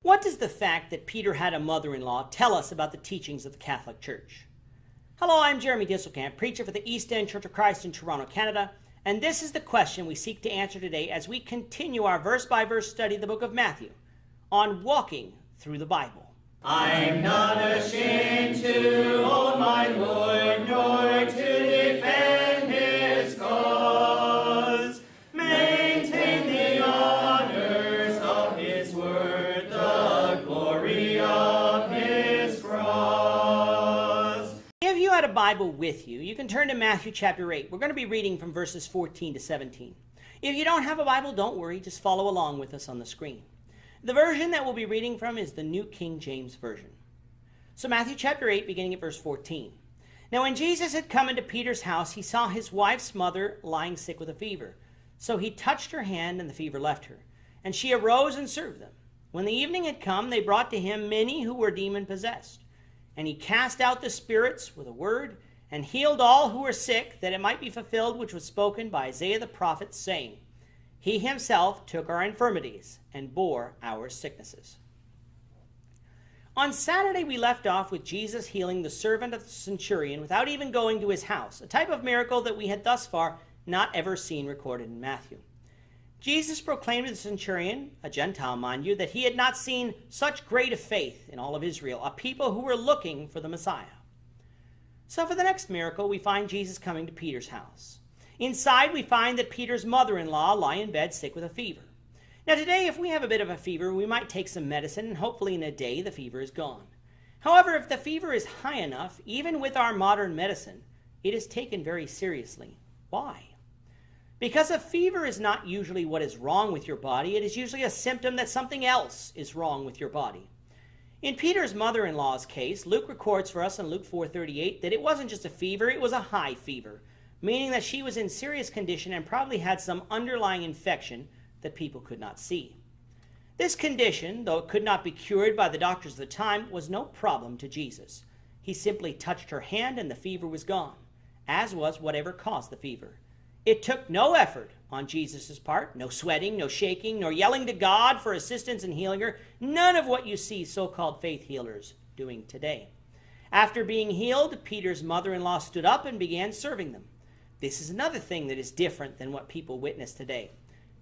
What does the fact that Peter had a mother-in-law tell us about the teachings of the Catholic Church? Hello, I'm Jeremy Disselkamp, preacher for the East End Church of Christ in Toronto, Canada, and this is the question we seek to answer today as we continue our verse-by-verse study of the book of Matthew on walking through the Bible. I'm not ashamed to own my Lord, nor to defend his cause. Maintain the honors of his word, the glory of his cross. If you had a Bible with you, you can turn to Matthew chapter 8. We're going to be reading from verses 14 to 17. If you don't have a Bible, don't worry, just follow along with us on the screen. The version that we'll be reading from is the New King James Version. So Matthew chapter 8, beginning at verse 14. Now when Jesus had come into Peter's house, he saw his wife's mother lying sick with a fever. So he touched her hand, and the fever left her. And she arose and served them. When the evening had come, they brought to him many who were demon-possessed. And he cast out the spirits with a word, and healed all who were sick, that it might be fulfilled which was spoken by Isaiah the prophet, saying, He himself took our infirmities and bore our sicknesses. On Saturday, we left off with Jesus healing the servant of the centurion without even going to his house, a type of miracle that we had thus far not ever seen recorded in Matthew. Jesus proclaimed to the centurion, a Gentile, mind you, that he had not seen such great a faith in all of Israel, a people who were looking for the Messiah. So for the next miracle, we find Jesus coming to Peter's house. Inside, we find that Peter's mother-in-law lie in bed sick with a fever. Now today, if we have a bit of a fever, we might take some medicine, and hopefully in a day the fever is gone. However, if the fever is high enough, even with our modern medicine, it is taken very seriously. Why? Because a fever is not usually what is wrong with your body. It is usually a symptom that something else is wrong with your body. In Peter's mother-in-law's case, Luke records for us in Luke 4:38 that it wasn't just a fever, it was a high fever, meaning that she was in serious condition and probably had some underlying infection that people could not see. This condition, though it could not be cured by the doctors of the time, was no problem to Jesus. He simply touched her hand and the fever was gone, as was whatever caused the fever. It took no effort on Jesus' part, no sweating, no shaking, nor yelling to God for assistance in healing her, none of what you see so-called faith healers doing today. After being healed, Peter's mother-in-law stood up and began serving them. This is another thing that is different than what people witness today.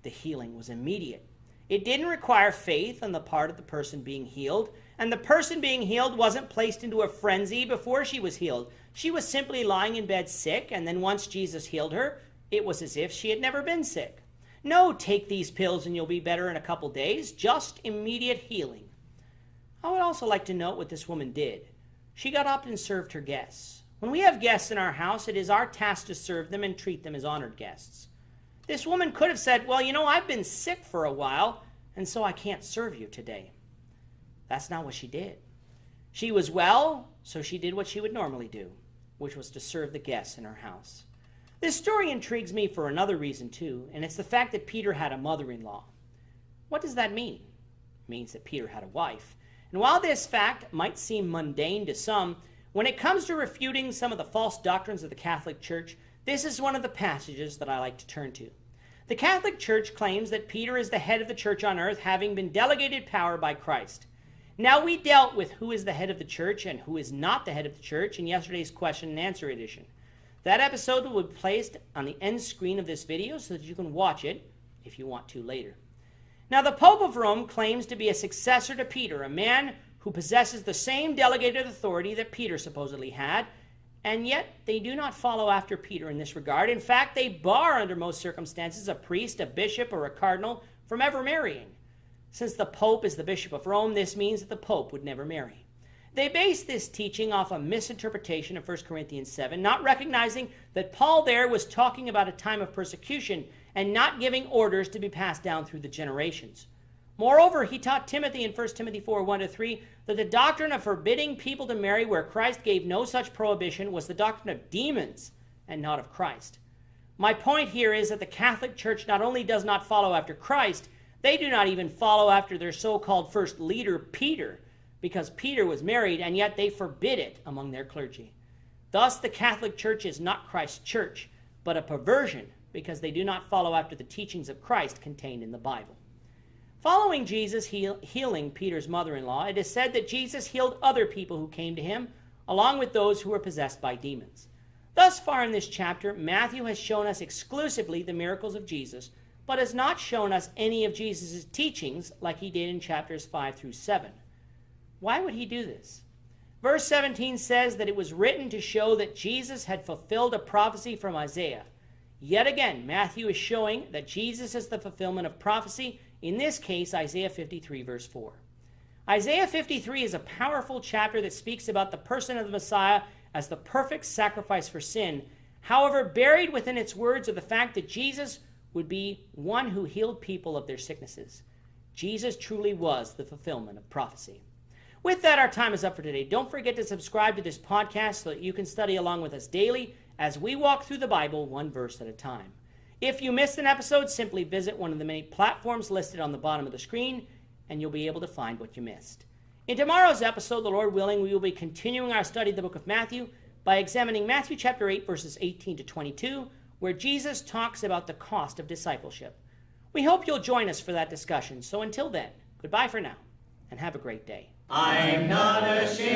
The healing was immediate. It didn't require faith on the part of the person being healed, and the person being healed wasn't placed into a frenzy before she was healed. She was simply lying in bed sick, and then once Jesus healed her, it was as if she had never been sick. No, take these pills and you'll be better in a couple days, just immediate healing. I would also like to note what this woman did. She got up and served her guests. When we have guests in our house, it is our task to serve them and treat them as honored guests. This woman could have said, well, I've been sick for a while, and so I can't serve you today. That's not what she did. She was well, so she did what she would normally do, which was to serve the guests in her house. This story intrigues me for another reason too, and it's the fact that Peter had a mother-in-law. What does that mean? It means that Peter had a wife. And while this fact might seem mundane to some, when it comes to refuting some of the false doctrines of the Catholic Church, this is one of the passages that I like to turn to. The Catholic Church claims that Peter is the head of the church on earth, having been delegated power by Christ. Now, we dealt with who is the head of the church and who is not the head of the church in yesterday's question and answer edition. That episode will be placed on the end screen of this video so that you can watch it if you want to later. Now, the Pope of Rome claims to be a successor to Peter, a man who possesses the same delegated authority that Peter supposedly had, and yet they do not follow after Peter in this regard. In fact, they bar under most circumstances a priest, a bishop, or a cardinal from ever marrying. Since the Pope is the Bishop of Rome, this means that the Pope would never marry. They base this teaching off a misinterpretation of 1 Corinthians 7, not recognizing that Paul there was talking about a time of persecution and not giving orders to be passed down through the generations. Moreover, he taught Timothy in 1 Timothy 4, 1-3, that the doctrine of forbidding people to marry where Christ gave no such prohibition was the doctrine of demons and not of Christ. My point here is that the Catholic Church not only does not follow after Christ, they do not even follow after their so-called first leader, Peter, because Peter was married, and yet they forbid it among their clergy. Thus, the Catholic Church is not Christ's church, but a perversion, because they do not follow after the teachings of Christ contained in the Bible. Following Jesus healing Peter's mother-in-law, it is said that Jesus healed other people who came to him, along with those who were possessed by demons. Thus far in this chapter, Matthew has shown us exclusively the miracles of Jesus, but has not shown us any of Jesus' teachings like he did in chapters 5 through 7. Why would he do this? Verse 17 says that it was written to show that Jesus had fulfilled a prophecy from Isaiah. Yet again, Matthew is showing that Jesus is the fulfillment of prophecy, in this case, Isaiah 53, verse 4. Isaiah 53 is a powerful chapter that speaks about the person of the Messiah as the perfect sacrifice for sin. However, buried within its words are the fact that Jesus would be one who healed people of their sicknesses. Jesus truly was the fulfillment of prophecy. With that, our time is up for today. Don't forget to subscribe to this podcast so that you can study along with us daily as we walk through the Bible one verse at a time. If you missed an episode, simply visit one of the many platforms listed on the bottom of the screen, and you'll be able to find what you missed. In tomorrow's episode, the Lord willing, we will be continuing our study of the book of Matthew by examining Matthew chapter 8, verses 18 to 22, where Jesus talks about the cost of discipleship. We hope you'll join us for that discussion. So until then, goodbye for now, and have a great day. I'm not ashamed.